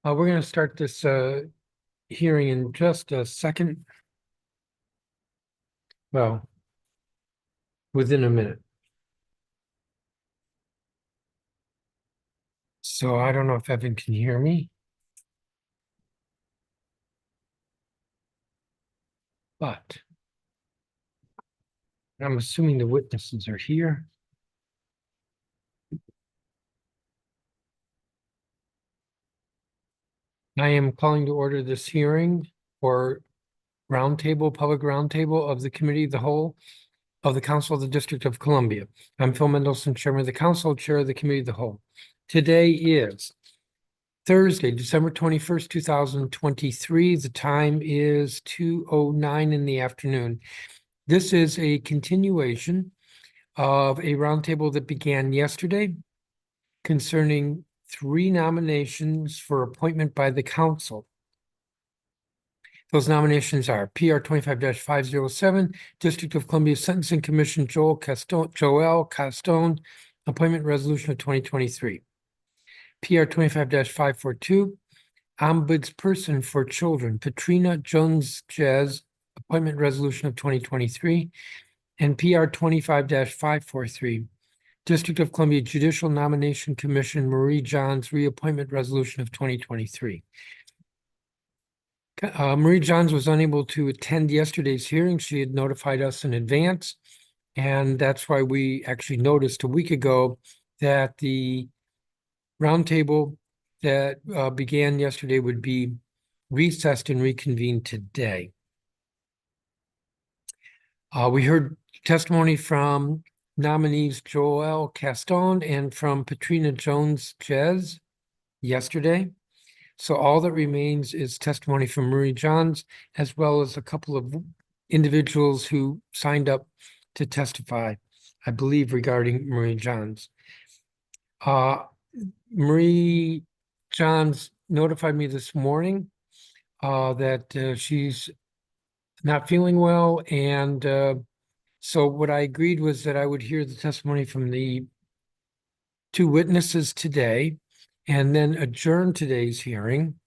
We're going to start this hearing in just a second. Well, within a minute. So I don't know if Evan can hear me. But I'm assuming the witnesses are here. I am calling to order this hearing for public roundtable of the Committee of the Whole of the Council of the District of Columbia. I'm Phil Mendelson, Chairman of the Council, Chair of the Committee of the Whole. Today is Thursday, December 21st, 2023. The time is 2:09 in the afternoon. This is a continuation of a roundtable that began yesterday concerning 3 nominations for appointment by the council. Those nominations are PR 25-507, District of Columbia Sentencing Commission, Joel Castone, Appointment Resolution of 2023. PR 25-542, Ombudsperson for Children, Patrina Jones-Jez, Appointment Resolution of 2023, and PR 25-543, District of Columbia Judicial Nomination Commission, Marie Johns, Reappointment Resolution of 2023. Marie Johns was unable to attend yesterday's hearing. She had notified us in advance, and that's why we actually noticed a week ago that the roundtable that began yesterday would be recessed and reconvened today. We heard testimony from nominees Joel Castone and from Patrina Jones-Jez yesterday. So all that remains is testimony from Marie Johns, as well as a couple of individuals who signed up to testify, I believe, regarding Marie Johns. Marie Johns notified me this morning that she's not feeling well, and so what I agreed was that I would hear the testimony from the 2 witnesses today, and then adjourn today's hearing,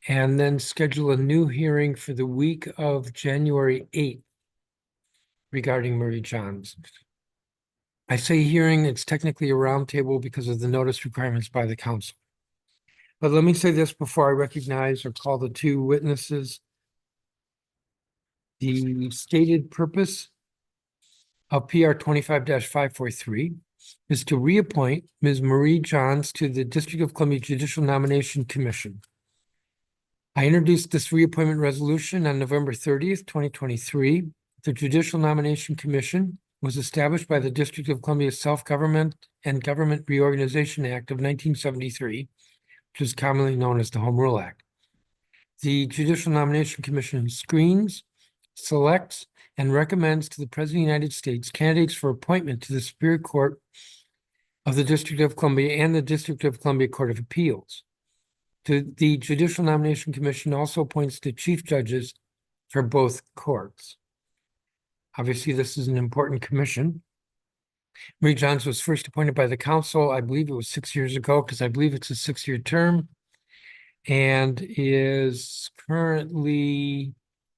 and then schedule a new hearing for the week of January 8th regarding Marie Johns. I say hearing, it's technically a roundtable because of the notice requirements by the council. But let me say this before I recognize or call the 2 witnesses. The stated purpose of PR 25-543 is to reappoint Ms. Marie Johns to the District of Columbia Judicial Nomination Commission. I introduced this reappointment resolution on November 30th, 2023. The Judicial Nomination Commission was established by the District of Columbia Self-Government and Government Reorganization Act of 1973, which is commonly known as the Home Rule Act. The Judicial Nomination Commission screens, selects, and recommends to the President of the United States candidates for appointment to the Superior Court of the District of Columbia and the District of Columbia Court of Appeals. The Judicial Nomination Commission also appoints the chief judges for both courts. Obviously, this is an important commission. Marie Johns was first appointed by the council, I believe it was 6 years ago, because I believe it's a 6-year term, and is currently,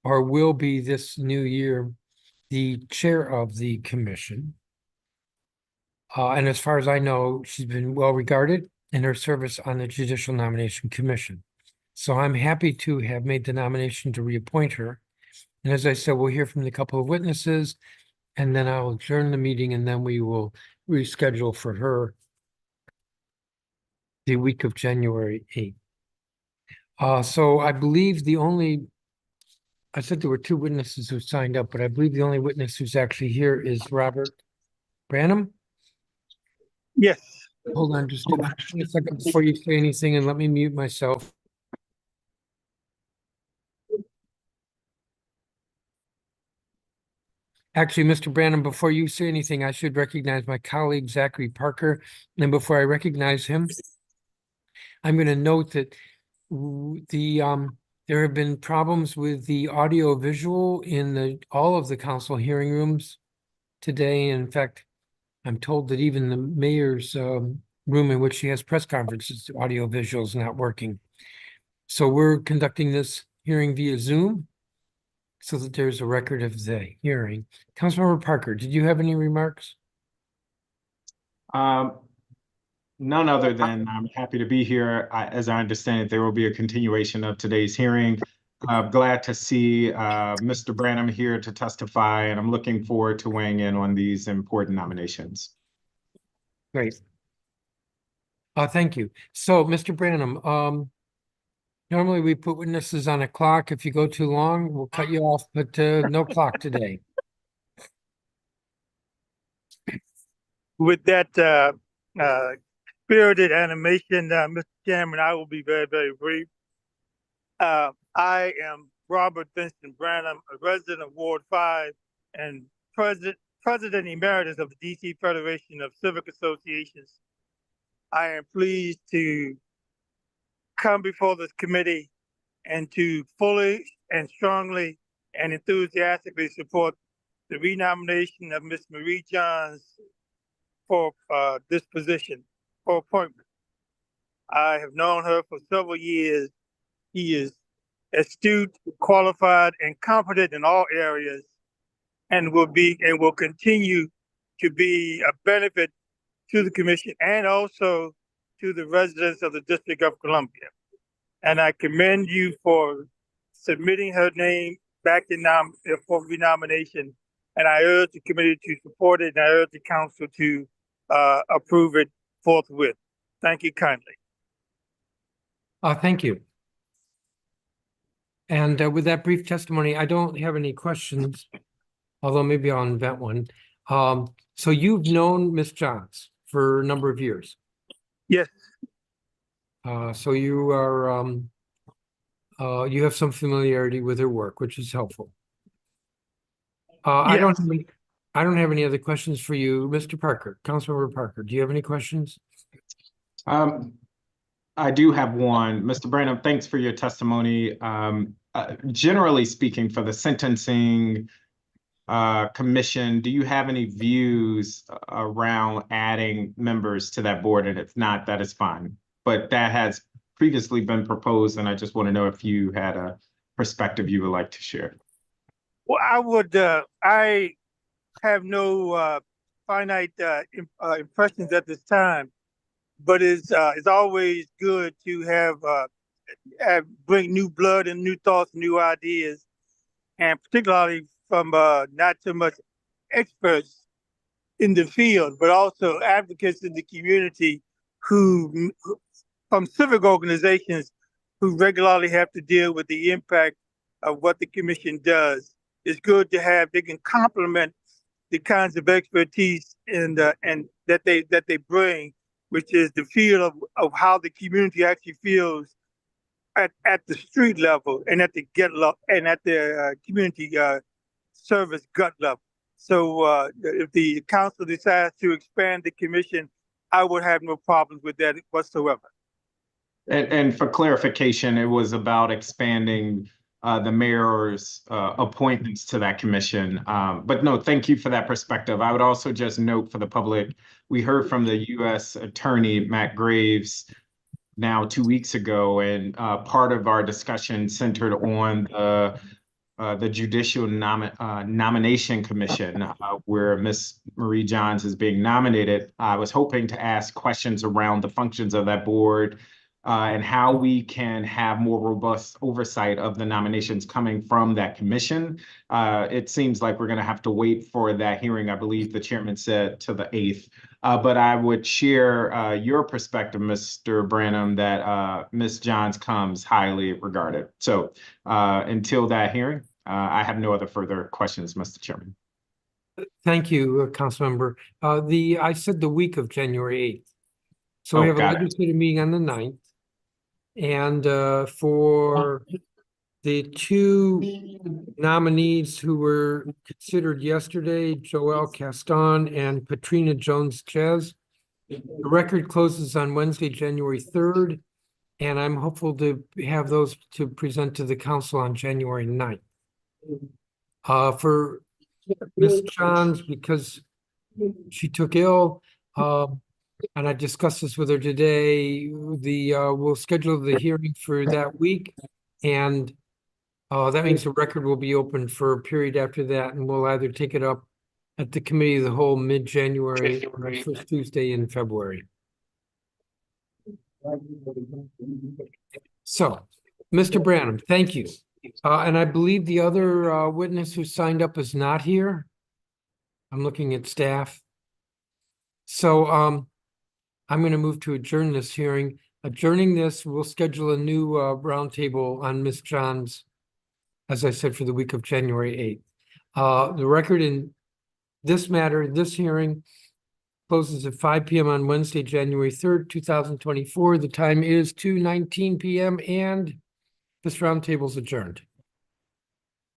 or will be this new year, the chair of the commission. And as far as I know, she's been well regarded in her service on the Judicial Nomination Commission. So I'm happy to have made the nomination to reappoint her. And as I said, we'll hear from the couple of witnesses, and then I'll adjourn the meeting, and then we will reschedule for her the week of January 8th. So I believe I said there were 2 witnesses who signed up, but I believe the only witness who's actually here is Robert Branham. Yes. Hold on just a second before you say anything, and let me mute myself. Actually, Mr. Branham, before you say anything, I should recognize my colleague, Zachary Parker. And before I recognize him, I'm going to note that there have been problems with the audio visual in all of the council hearing rooms today. In fact, I'm told that even the mayor's room in which she has press conferences, the audio visual is not working. So we're conducting this hearing via Zoom so that there's a record of the hearing. Councilmember Parker, did you have any remarks? Um, None other than I'm happy to be here. As I understand it, there will be a continuation of today's hearing. Glad to see Mr. Branham here to testify, and I'm looking forward to weighing in on these important nominations. Great. Thank you. So, Mr. Branham, normally we put witnesses on a clock. If you go too long, we'll cut you off, but no clock today. With that spirited animation, Mr. Chairman, I will be very, very brief. I am Robert Vincent Branham, a resident of Ward 5 and President Emeritus of the DC Federation of Civic Associations. I am pleased to come before this committee and to fully and strongly and enthusiastically support the renomination of Ms. Marie Johns for this position, for appointment. I have known her for several years. He is astute, qualified, and competent in all areas, and will continue to be a benefit to the commission and also to the residents of the District of Columbia. And I commend you for submitting her name back for renomination. And I urge the committee to support it, and I urge the council to approve it forthwith. Thank you kindly. Thank you. And with that brief testimony, I don't have any questions, although maybe I'll invent one. So you've known Ms. Johns for a number of years. Yes. So you are you have some familiarity with her work, which is helpful. I don't have any other questions for you, Mr. Parker. Councilmember Parker, do you have any questions? I do have one. Mr. Branham, thanks for your testimony. Generally speaking, for the sentencing commission, do you have any views around adding members to that board? And if not, that is fine. But that has previously been proposed, and I just want to know if you had a perspective you would like to share. Well, I have no finite impressions at this time, but it's always good to have bring new blood and new thoughts, new ideas, and particularly from not so much experts in the field, but also advocates in the community from civic organizations who regularly have to deal with the impact of what the commission does. It's good to have, they can complement the kinds of expertise and that they bring, which is the feel of how the community actually feels at the street level and at the community service gut level. So if the council decides to expand the commission, I would have no problems with that whatsoever. And for clarification, it was about expanding the mayor's appointments to that commission. But no, thank you for that perspective. I would also just note for the public, we heard from the U.S. Attorney, Matt Graves, now 2 weeks ago, and part of our discussion centered on the Judicial Nomination Commission, where Ms. Marie Johns is being nominated. I was hoping to ask questions around the functions of that board, and how we can have more robust oversight of the nominations coming from that commission. It seems like we're going to have to wait for that hearing, I believe the chairman said, to the 8th. But I would share your perspective, Mr. Branham, that Ms. Johns comes highly regarded. So until that hearing, I have no other further questions, Mr. Chairman. Thank you, Councilmember. I said the week of January 8th. So we have a legislative meeting on the 9th. And for the two nominees who were considered yesterday, Joelle Caston and Patrina Jones-Chez, the record closes on Wednesday, January 3rd, and I'm hopeful to have those to present to the council on January 9th. For Ms. Johns, because she took ill, And I discussed this with her today. We'll schedule the hearing for that week. And that means the record will be open for a period after that, and we'll either take it up at the committee of the whole mid-January or the first Tuesday in February. So, Mr. Branham, thank you. And I believe the other witness who signed up is not here. I'm looking at staff. So I'm going to move to adjourn this hearing. Adjourning this, we'll schedule a new roundtable on Ms. Johns, as I said, for the week of January 8th. The record in this matter, this hearing closes at 5 p.m. on Wednesday, January 3rd, 2024. The time is 2:19 p.m. and this roundtable is adjourned.